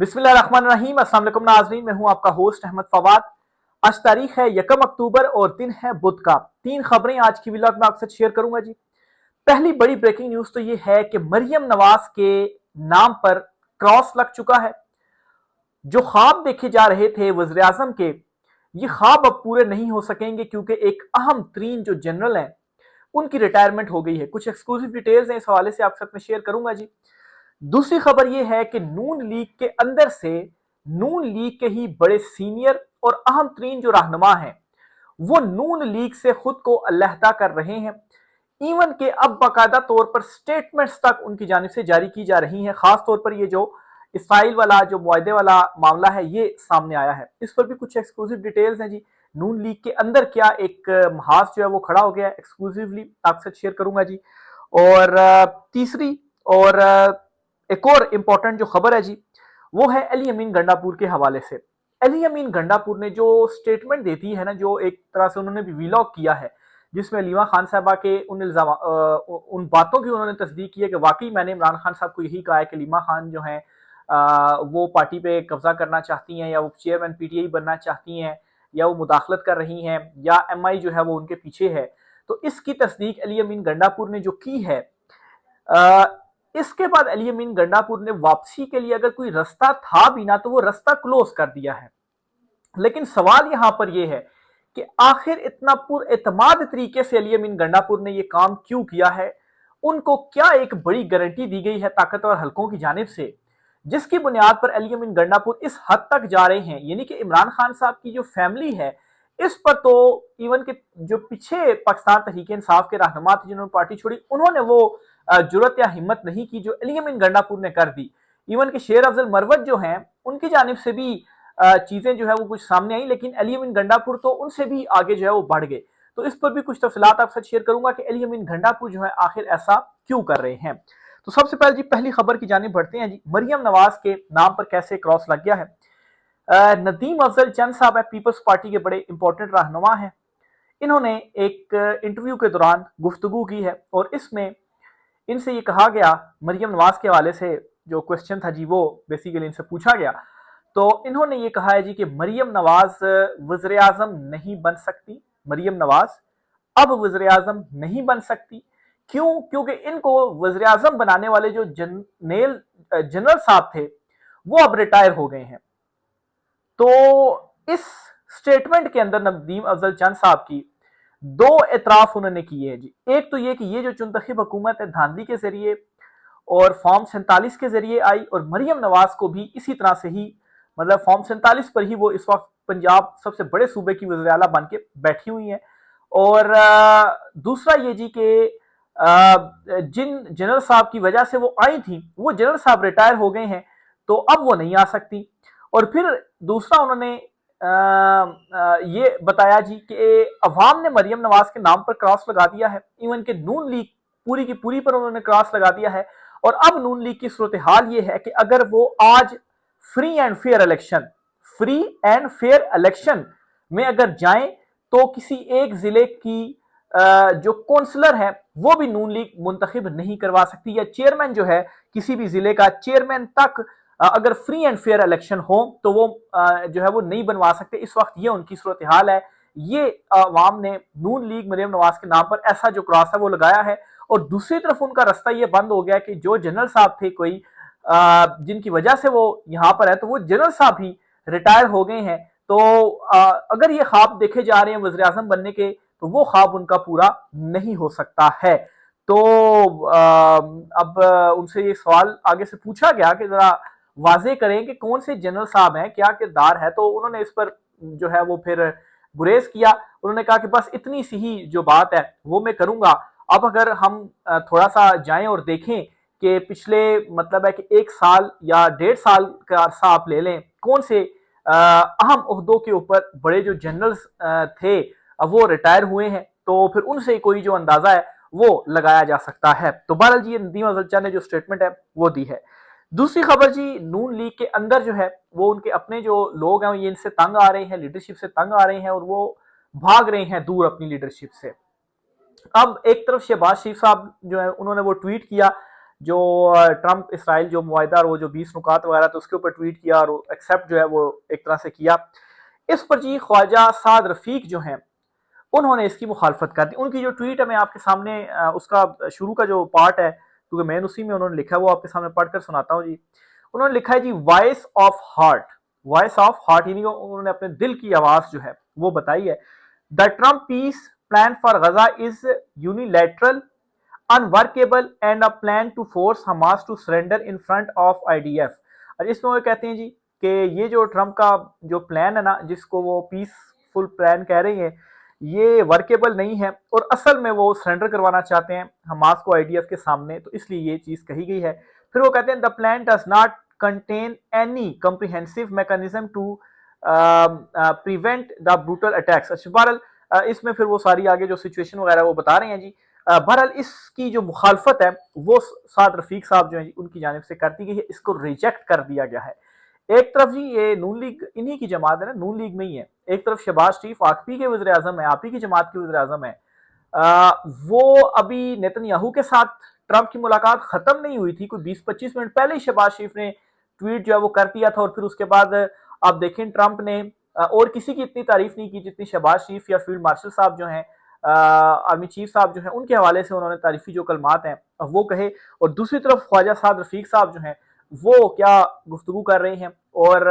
बिस्मिल्लाहिर्रहमानिर्रहीम। अस्सलाम वालेकुम नाज़रीन, मैं हूं आपका होस्ट अहमद फवाद। आज तारीख है 1 अक्टूबर और दिन है बुध का। 3 खबरें आज की व्लॉग में आपसे शेयर करूंगा जी। पहली बड़ी ब्रेकिंग न्यूज तो ये है कि मरियम नवाज के नाम पर क्रॉस लग चुका है। जो ख्वाब देखे जा रहे थे वज़ीर आज़म के, ये ख्वाब अब पूरे नहीं हो सकेंगे क्योंकि एक अहम तरीन जो जनरल है उनकी रिटायरमेंट हो गई है। कुछ एक्सक्लूसिव डिटेल्स हैं, इस हवाले से आपके साथ में शेयर करूंगा जी। दूसरी खबर यह है कि नून लीग के अंदर से नून लीग के ही बड़े सीनियर और अहम तरीन जो रहनुमा हैं वो नून लीग से खुद को अलहदा कर रहे हैं। इवन के अब बाकायदा तौर पर स्टेटमेंट्स तक उनकी जानिब से जारी की जा रही हैं। खास तौर पर ये जो इसराइल वाला जो मुआहदे वाला मामला है ये सामने आया है, इस पर भी कुछ एक्सक्लूसिव डिटेल्स हैं जी। नून लीग के अंदर क्या एक महाज जो है वो खड़ा हो गया है, एक्सक्लूसिवली आपसे शेयर करूंगा जी। और तीसरी और एक और इंपॉर्टेंट जो खबर है जी वो है अली अमीन गंडापुर के हवाले से। अली अमीन गंडापुर ने जो स्टेटमेंट देती है ना, जो एक तरह से उन्होंने भी वीलॉग किया है जिसमें अलीमा खान साहबा के उन बातों की उन्होंने तस्दीक की है कि वाकई मैंने इमरान खान साहब को यही कहा है कि अलीमा खान जो है वो पार्टी पे कब्जा करना चाहती हैं या वो चेयरमैन पीटीआई बनना चाहती हैं या वो मुदाखलत कर रही हैं या एमआई जो है वो उनके पीछे है। तो इसकी तस्दीक अली अमीन गंडापुर ने जो की है, इसके बाद अली अमीन गंडापुर ने वापसी के लिए अगर कोई रास्ता था भी ना तो वो रास्ता क्लोज कर दिया है। लेकिन सवाल यहां पर यह है कि आखिर इतना पुरएतमाद तरीके से अली अमीन गंडापुर ने यह काम क्यों किया है। उनको क्या एक बड़ी गारंटी दी गई है ताकतवर हलकों की जानिब से जिसकी बुनियाद पर अली अमीन गंडापुर इस हद तक जा रहे हैं, यानी कि इमरान खान साहब की जो फैमिली है इस पर तो इवन के जो पीछे पाकिस्तान तहरीक इंसाफ के रहनुमा थे जिन्होंने पार्टी छोड़ी उन्होंने वो जुर्रत या हिम्मत नहीं की जो अली अमीन गंडापुर ने कर दी। इवन के शेर अफजल मरवत जो हैं उनकी जानिब से भी चीजें जो है वो कुछ सामने आई, लेकिन अली अमीन गंडापुर तो उनसे भी आगे जो है वो बढ़ गए। तो इस पर भी कुछ तफसीलात आपसे शेयर करूंगा कि अली अमीन गंडापुर जो है आखिर ऐसा क्यों कर रहे हैं। तो सबसे पहले जी पहली खबर की जानिब बढ़ते हैं जी। मरियम नवाज के नाम पर कैसे क्रॉस लग गया है। नदीम अफजल चंद साहब है, पीपल्स पार्टी के बड़े इंपॉर्टेंट रहनुमा हैं। इन्होंने एक इंटरव्यू के दौरान गुफ्तगू की है और इसमें इनसे ये कहा गया, मरियम नवाज के हवाले से जो क्वेश्चन था जी वो बेसिकली इनसे पूछा गया, तो इन्होंने ये कहा है जी कि मरियम नवाज वज़ीर आज़म नहीं बन सकती। मरियम नवाज अब वज़ीर आज़म नहीं बन सकती। क्यों? क्योंकि इनको वज़ीर आज़म बनाने वाले जो जनरल साहब थे वो अब रिटायर हो गए हैं। तो इस स्टेटमेंट के अंदर नदीम अफजल चंद साहब की दो एतराफ उन्होंने किए हैं जी। एक तो ये कि ये जो चुनतखब हुकूमत है धांधली के जरिए और फॉर्म 47 के जरिए आई और मरियम नवाज को भी इसी तरह से ही, मतलब फॉर्म 47 पर ही वो इस वक्त पंजाब सबसे बड़े सूबे की वज़ीर आला बन के बैठी हुई हैं। और दूसरा ये जी कि जिन जनरल साहब की वजह से वो आई थी वो जनरल साहब रिटायर हो गए हैं तो अब वो नहीं आ सकती। और फिर दूसरा उन्होंने ये बताया जी कि अवाम ने मरियम नवाज के नाम पर क्रॉस लगा दिया है। इवन के नून लीग पूरी की पूरी पर उन्होंने क्रॉस लगा दिया है। और अब नून लीग की सूरत हाल ये है कि अगर वो आज फ्री एंड फेयर इलेक्शन में अगर जाएं तो किसी एक जिले की जो काउंसलर है वो भी नून लीग मुंतखब नहीं करवा सकती, या चेयरमैन जो है किसी भी जिले का चेयरमैन तक अगर फ्री एंड फेयर इलेक्शन हो तो वो जो है वो नहीं बनवा सकते। इस वक्त ये उनकी सूरत हाल है। ये अवाम ने नून लीग मरियम नवाज के नाम पर ऐसा जो क्रॉस है वो लगाया है। और दूसरी तरफ उनका रास्ता ये बंद हो गया कि जो जनरल साहब थे कोई जिनकी वजह से वो यहां पर है तो वो जनरल साहब ही रिटायर हो गए हैं। तो अगर ये ख्वाब देखे जा रहे हैं वज़ीर आज़म बनने के तो वो ख्वाब उनका पूरा नहीं हो सकता है। तो अब उनसे ये सवाल आगे से पूछा गया कि जरा वाजे करें कि कौन से जनरल साहब हैं, क्या किरदार है। तो उन्होंने इस पर जो है वो फिर गुरेज किया। उन्होंने कहा कि बस इतनी सी ही जो बात है वो मैं करूंगा। अब अगर हम थोड़ा सा जाएं और देखें कि पिछले मतलब है कि 1 साल या 1.5 साल का अरसा आप ले लें, कौन से अहम ओहदों के ऊपर बड़े जो जनरल्स थे वो रिटायर हुए हैं, तो फिर उनसे कोई जो अंदाजा है वो लगाया जा सकता है। तो बहरहाल जी नदीम अफजल ने जो स्टेटमेंट है वो दी है। दूसरी खबर जी, नून लीग के अंदर जो है वो उनके अपने जो लोग हैं ये इनसे तंग आ रहे हैं, लीडरशिप से तंग आ रहे हैं और वो भाग रहे हैं दूर अपनी लीडरशिप से। अब एक तरफ शहबाज शरीफ साहब जो है उन्होंने वो ट्वीट किया जो ट्रंप इसराइल जो मुआहिदा और वो जो 20 नुकात वगैरह तो उसके ऊपर ट्वीट किया और एक्सेप्ट जो है वो एक तरह से किया। इस पर जी ख्वाजा साद रफीक जो हैं उन्होंने इसकी मुखालफत कर दी। उनकी जो ट्वीट है मैं आपके सामने उसका शुरू का जो पार्ट है क्योंकि मेन उसी में उन्होंने लिखा है वो आपके सामने पढ़कर सुनाता हूँ जी। उन्होंने लिखा है जी voice of heart, voice of heart यानी उन्होंने अपने दिल की आवाज जो है वो बताई है। The Trump peace plan for Gaza is unilateral unworkable and a plan to force Hamas to surrender in front of IDF. और इसमें वो कहते हैं जी कि ये जो ट्रम्प का जो प्लान है ना जिसको वो पीसफुल प्लान कह रही है ये वर्केबल नहीं है और असल में वो सरेंडर करवाना चाहते हैं हमास को आईडीएफ के सामने, तो इसलिए ये चीज कही गई है। फिर वो कहते हैं the plan does not contain any comprehensive mechanism to prevent the brutal attacks. अच्छा बहरहाल इसमें फिर वो सारी आगे जो सिचुएशन वगैरह वो बता रहे हैं जी। बहरहाल इसकी जो मुखालफत है वो साद रफीक साहब जो है उनकी जानिब से कर दी गई है, इसको रिजेक्ट कर दिया गया है। एक तरफ जी ये नून लीग इन्हीं की जमात है ना, नून लीग में ही है। एक तरफ शहबाज शरीफ आप ही के वज़ीर आज़म है, आप ही की जमात के वज़ीर आज़म है। वो अभी नेतन्याहू के साथ ट्रंप की मुलाकात खत्म नहीं हुई थी, कोई 20-25 मिनट पहले ही शहबाज शरीफ ने ट्वीट जो है वो कर दिया था और फिर उसके बाद आप देखें ट्रंप ने और किसी की इतनी तारीफ नहीं की जितनी शहबाज शरीफ या फील्ड मार्शल साहब जो हैं आर्मी चीफ साहब जो हैं उनके हवाले से उन्होंने तारीफी जो कलमात हैं वो कहे। और दूसरी तरफ ख्वाजा साद रफीक साहब जो हैं वो क्या गुफ्तगू कर रहे हैं और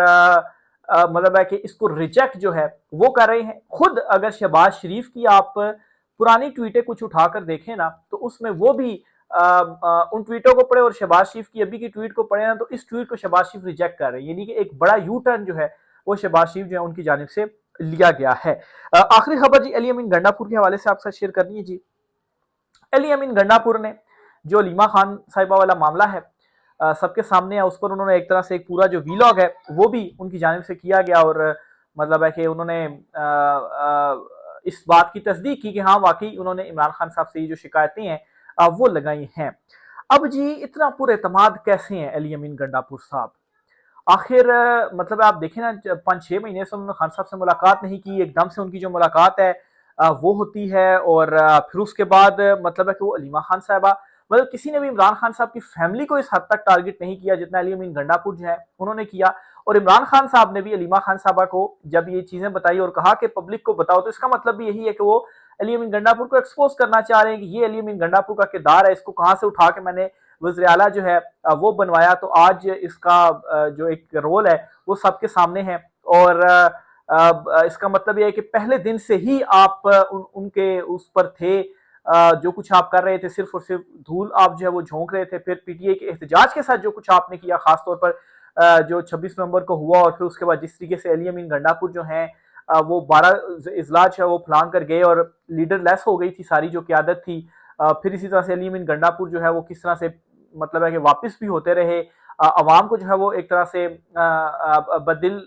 मतलब है कि इसको रिजेक्ट जो है वो कर रहे हैं। खुद अगर शहबाज शरीफ की आप पुरानी ट्वीटें कुछ उठाकर देखें ना तो उसमें वो भी उन ट्वीटों को पढ़े और शहबाज शरीफ की अभी की ट्वीट को पढ़े ना तो इस ट्वीट को शहबाज शरीफ रिजेक्ट कर रहे हैं, यानी कि एक बड़ा यू टर्न जो है वो शहबाज शरीफ जो है उनकी जानिब से लिया गया है। आखिरी खबर जी अली अमीन गंडापुर के हवाले से आपके साथ शेयर करनी है जी। अली अमीन गंडापुर ने जो अलीमा खान साहिबा वाला मामला है सबके सामने है, उस पर उन्होंने एक तरह से एक पूरा जो वीलॉग है वो भी उनकी जानिब से किया गया और मतलब है कि उन्होंने इस बात की तस्दीक की कि हाँ वाकई उन्होंने इमरान खान साहब से ये जो शिकायतें हैं वो लगाई हैं। अब जी इतना पुरएतमाद कैसे हैं अली अमीन गंडापुर साहब? आखिर मतलब आप देखें ना 5-6 महीने से उन्होंने खान साहब से मुलाकात नहीं की, एकदम से उनकी जो मुलाकात है वो होती है और फिर उसके बाद मतलब है कि वो अलीमा खान साहबा मतलब किसी ने भी इमरान खान साहब की फैमिली को इस हद तक टारगेट नहीं किया जितना अली अमीन गंडापुर जो है उन्होंने किया। और इमरान खान साहब ने भी अलीमा खान साहबा को जब ये चीजें बताई और कहा कि पब्लिक को बताओ, तो इसका मतलब भी यही है कि वो अली अमीन गंडापुर को एक्सपोज करना चाह रहे हैं कि ये अली अमीन गंडापुर का किरदार है, इसको कहां से उठा के मैंने वज़ीर आला जो है वो बनवाया, तो आज इसका जो एक रोल है वो सबके सामने है। और इसका मतलब ये है कि पहले दिन से ही आप उनके उस पर थे, जो कुछ आप कर रहे थे सिर्फ और सिर्फ धूल आप जो है वो झोंक रहे थे। फिर पीटीए के एहतजाज के साथ जो कुछ आपने किया खासतौर पर जो 26 नवंबर को हुआ और फिर उसके बाद जिस तरीके से अली अमीन गंडापुर जो हैं वो 12 इजलास जो है वो फलांग कर गए और लीडर लेस हो गई थी सारी जो क्यादत थी। फिर इसी तरह से अली अमीन गंडापुर जो है वो किस तरह से मतलब है कि वापस भी होते रहे, अवाम को जो है वो एक तरह से बदिल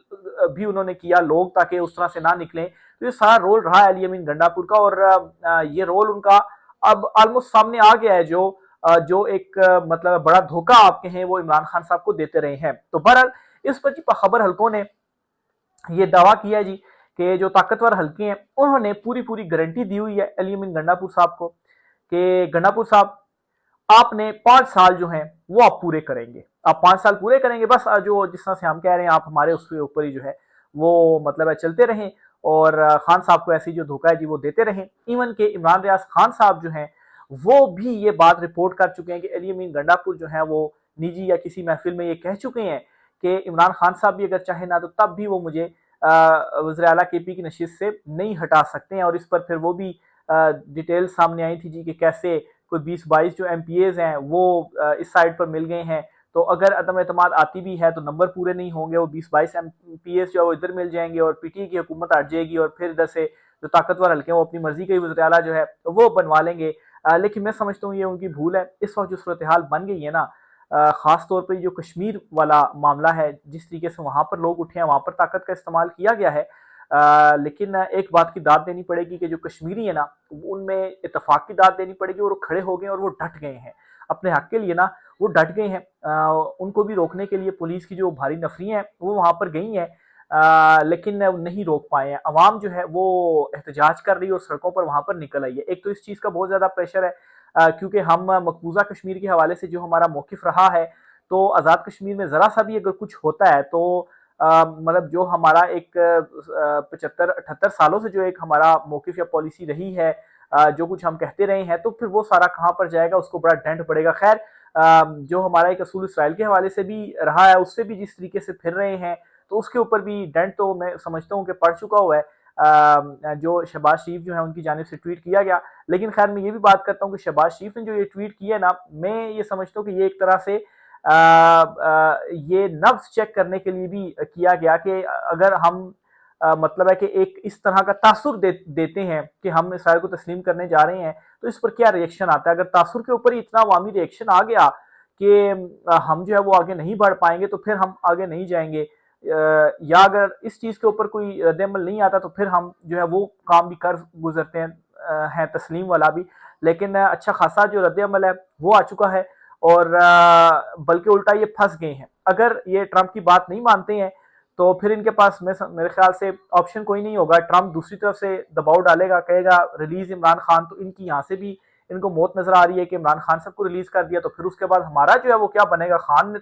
भी उन्होंने किया लोग ताकि उस तरह से ना निकलें। तो ये सारा रोल रहा है अली अमीन गंडापुर का और ये रोल उनका अब ऑलमोस्ट सामने आ गया है जो एक मतलब बड़ा धोखा आपके हैं वो इमरान खान साहब को देते रहे हैं। तो बहरहाल इस पर जी खबर हल्कों ने ये दावा किया है जी कि जो ताकतवर हल्के हैं उन्होंने पूरी पूरी गारंटी दी हुई है अली अमीन गंडापुर साहब को कि गंडापुर साहब आपने 5 साल जो हैं वो आप पूरे करेंगे, आप 5 साल पूरे करेंगे, बस जो जिस तरह से हम कह रहे हैं आप हमारे उसके ऊपर ही जो है वो मतलब है चलते रहें और खान साहब को ऐसी जो धोखा है जी वो देते रहें। इवन के इमरान रियाज खान साहब जो हैं वो भी ये बात रिपोर्ट कर चुके हैं कि अली अमीन गंडापुर जो है वो निजी या किसी महफिल में ये कह चुके हैं कि इमरान खान साहब भी अगर चाहे ना तो तब भी वो मुझे वज़ीर आला केपी की नशिस्त से नहीं हटा सकते हैं। और इस पर फिर वो भी डिटेल सामने आई थी जी कि कैसे कोई 20-22 जो एमपीएज हैं वो इस साइड पर मिल गए हैं, तो अगर अदम एतमाद आती भी है तो नंबर पूरे नहीं होंगे, वो 20-22 एमपीएज जो है वो इधर मिल जाएंगे और पीटीए की हुकूमत हट जाएगी और फिर इधर से जो ताकतवर हल्के हैं वो अपनी मर्जी का ही वज़ीर आला जो है वो बनवा लेंगे। लेकिन मैं समझता हूँ ये उनकी भूल है। इस वक्त जो सूरत हाल बन गई है ना, खास तौर पर जो कश्मीर वाला मामला है जिस तरीके से वहां पर लोग उठे हैं वहां पर ताकत का इस्तेमाल किया गया है, लेकिन एक बात की दाद देनी पड़ेगी कि जो कश्मीरी है ना उनमें इतफाक की दाद देनी पड़ेगी और वो खड़े हो गए और वो डट गए हैं अपने हक के लिए ना, वो डट गए हैं। उनको भी रोकने के लिए पुलिस की जो भारी नफरियां हैं वो वहां पर गई हैं, लेकिन नहीं रोक पाए हैं। अवाम जो है वो एहतजाज कर रही है और सड़कों पर वहां पर निकल आई है। एक तो इस चीज का बहुत ज्यादा प्रेशर है, क्योंकि हम मकबूजा कश्मीर के हवाले से जो हमारा मौकिफ रहा है, तो आज़ाद कश्मीर में ज़रा सा भी अगर कुछ होता है तो मतलब जो हमारा एक 75-78 सालों से जो एक हमारा मौकिफ या पॉलिसी रही है, जो कुछ हम कहते रहे हैं, तो फिर वो सारा कहाँ पर जाएगा, उसको बड़ा डेंट पड़ेगा। खैर, जो हमारा एक असूल इसराइल के हवाले से भी रहा है, उससे भी जिस तरीके से फिर रहे हैं, तो उसके ऊपर भी डेंट तो मैं समझता हूँ कि पड़ चुका हुआ है। जो शहबाज शरीफ जो है उनकी जानिब से ट्वीट किया गया, लेकिन खैर मैं ये भी बात करता हूँ कि शहबाज शरीफ ने जो ये ट्वीट किया ना, मैं ये समझता हूँ कि ये एक तरह से ये नब्ज चेक करने के लिए भी किया गया कि अगर हम मतलब है कि एक इस तरह का तासुर देते हैं कि हम इसराइल को तस्लीम करने जा रहे हैं, तो इस पर क्या रिएक्शन आता है। अगर तासुर के ऊपर ही इतना अवामी रिएक्शन आ गया कि हम जो है वो आगे नहीं बढ़ पाएंगे, तो फिर हम आगे नहीं जाएंगे। या अगर इस चीज़ के ऊपर कोई रद्द-ए-अमल नहीं आता, तो फिर हम जो है वो काम भी कर गुजरते हैं तस्लीम वाला भी। लेकिन अच्छा खासा जो रद्द-ए-अमल है वो आ चुका है, और बल्कि उल्टा ये फंस गए हैं। अगर ये ट्रंप की बात नहीं मानते हैं, तो फिर इनके पास मेरे ख्याल से ऑप्शन कोई नहीं होगा। ट्रंप दूसरी तरफ से दबाव डालेगा, कहेगा रिलीज इमरान खान, तो इनकी यहाँ से भी इनको मौत नजर आ रही है कि इमरान खान सबको रिलीज कर दिया, तो फिर उसके बाद हमारा जो है वो क्या बनेगा। खान ने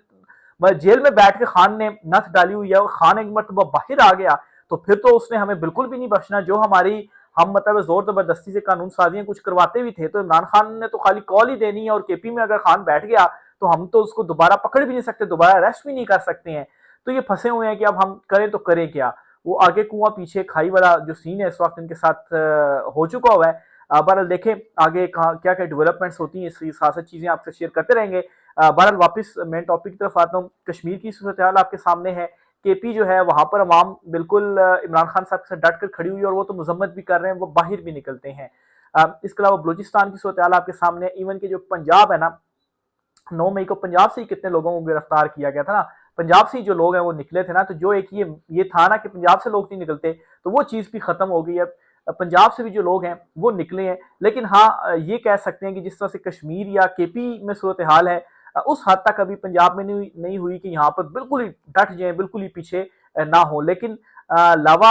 मतलब जेल में बैठ के खान ने नथ डाली हुई है, और खान एक मरतबा बाहर आ गया तो फिर तो उसने हमें बिल्कुल भी नहीं बख्शना। जो हमारी हम मतलब जोर जबरदस्ती से कानून साजियां कुछ करवाते भी थे, तो इमरान खान ने तो खाली कॉल ही देनी है, और केपी में अगर खान बैठ गया तो हम तो उसको दोबारा पकड़ भी नहीं सकते, दोबारा अरेस्ट भी नहीं कर सकते हैं। तो ये फंसे हुए हैं कि अब हम करें तो करें क्या। वो आगे कुआं पीछे खाई वाला जो सीन है इस वक्त इनके साथ हो चुका हुआ है। बहरहाल देखें आगे कहाँ क्या क्या डेवलपमेंट्स होती हैं, इसकी साथ चीजें आपसे शेयर करते रहेंगे। बहरहाल वापस मेन टॉपिक की तरफ आता हूँ। कश्मीर की सूरत हाल आपके सामने है। केपी जो है वहां पर अवाम बिल्कुल इमरान खान साहब से डट कर खड़ी हुई है, और वो तो मजम्मत भी कर रहे हैं, वो बाहर भी निकलते हैं। इसके अलावा बलूचिस्तान की सूरत हाल आपके सामने, इवन के जो पंजाब है ना, 9 मई को पंजाब से ही कितने लोगों को गिरफ्तार किया गया था ना। पंजाब से ही जो लोग हैं वो निकले थे ना, तो जो एक ये था ना कि पंजाब से लोग नहीं निकलते, तो वो चीज भी खत्म हो गई है। पंजाब से भी जो लोग हैं वो निकले हैं। लेकिन हाँ, ये कह सकते हैं कि जिस तरह से कश्मीर या केपी में सूरत हाल है, उस हद तक अभी पंजाब में नहीं हुई कि यहाँ पर बिल्कुल ही डट जाए, बिल्कुल ही पीछे ना हो। लेकिन लावा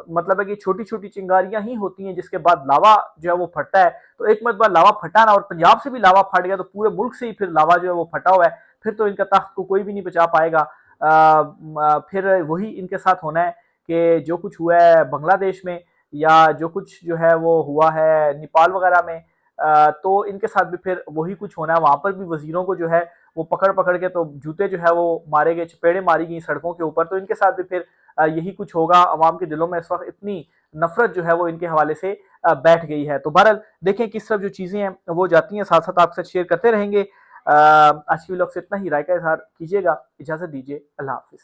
मतलब है कि छोटी छोटी चिंगारियां ही होती हैं, जिसके बाद लावा जो है वो फटता है। तो एक मरतबा लावा फटा ना, और पंजाब से भी लावा फट गया, तो पूरे मुल्क से ही फिर लावा जो है वो फटा हुआ है। फिर तो इनका तख्त को कोई भी नहीं बचा पाएगा। फिर वही इनके साथ होना है कि जो कुछ हुआ है बांग्लादेश में, या जो कुछ जो है वो हुआ है नेपाल वगैरह में, तो इनके साथ भी फिर वही कुछ होना है। वहां पर भी वजीरों को जो है वो पकड़ पकड़ के तो जूते जो है वो मारे गए, चपेड़े मारी गई सड़कों के ऊपर। तो इनके साथ भी फिर यही कुछ होगा। अवाम के दिलों में इस वक्त इतनी नफरत जो है वो इनके हवाले से बैठ गई है। तो बहरहाल देखें किस तरफ जो चीजें हैं वो जाती हैं, साथ साथ आपके साथ शेयर करते रहेंगे। आज की व्लॉग से इतना ही। राय का इजहार कीजिएगा। इजाजत दीजिए। अल्लाह हाफिज।